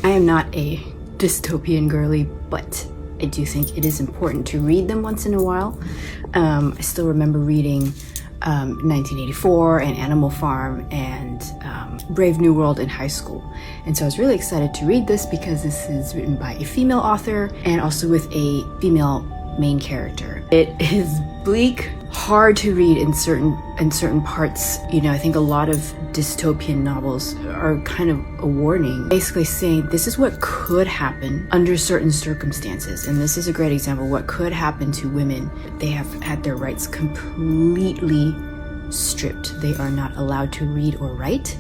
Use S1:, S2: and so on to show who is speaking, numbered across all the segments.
S1: I am not a dystopian girly, but I do think it is important to read them once in a while. I still remember reading 1984 and Animal Farm and Brave New World in high school. And so I was really excited to read this because this is written by a female author and also with a female main character. It is bleak, hard to read in certain parts. You know, I think a lot of dystopian novels are kind of a warning, basically saying this is what could happen under certain circumstances. And this is a great example of what could happen to women. They have had their rights completely stripped. They are not allowed to read or write.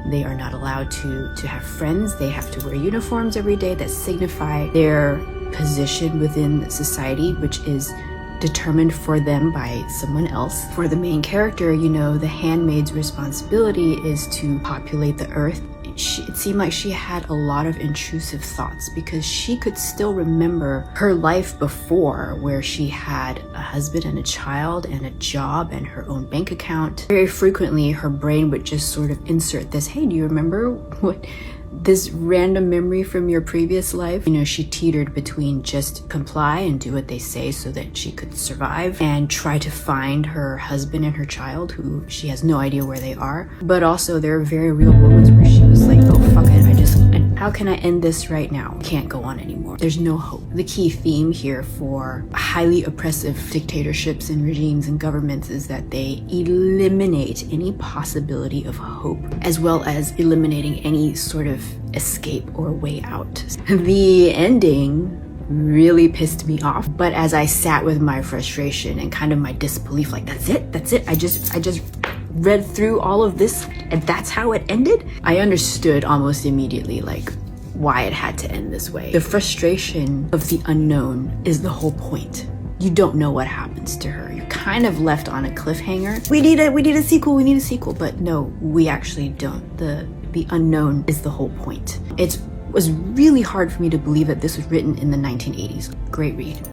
S1: They are not allowed to have friends. They have to wear uniforms every day that signify their position within society, which is determined for them by someone else. For the main character, you know, the handmaid's responsibility is to populate the earth. It seemed like she had a lot of intrusive thoughts because she could still remember her life before, where she had a husband and a child and a job and her own bank account. Very frequently her brain would just sort of insert this, hey, do you remember what this random memory from your previous life? You know, she teetered between just comply and do what they say so that she could survive and try to find her husband and her child, who she has no idea where they are. But also there are very real moments where she was like, oh fuck it, how can I end this right now? Can't go on anymore. There's no hope. The key theme here for highly oppressive dictatorships and regimes and governments is that they eliminate any possibility of hope, as well as eliminating any sort of escape or way out. The ending really pissed me off, but as I sat with my frustration and kind of my disbelief, like that's it, I just read through all of this and that's how it ended, I understood almost immediately like why it had to end this way. The frustration of the unknown is the whole point. You don't know what happens to her. You're kind of left on a cliffhanger. We need a sequel, but no, we actually don't. The unknown is the whole point. It was really hard for me to believe that this was written in the 1980s. Great read.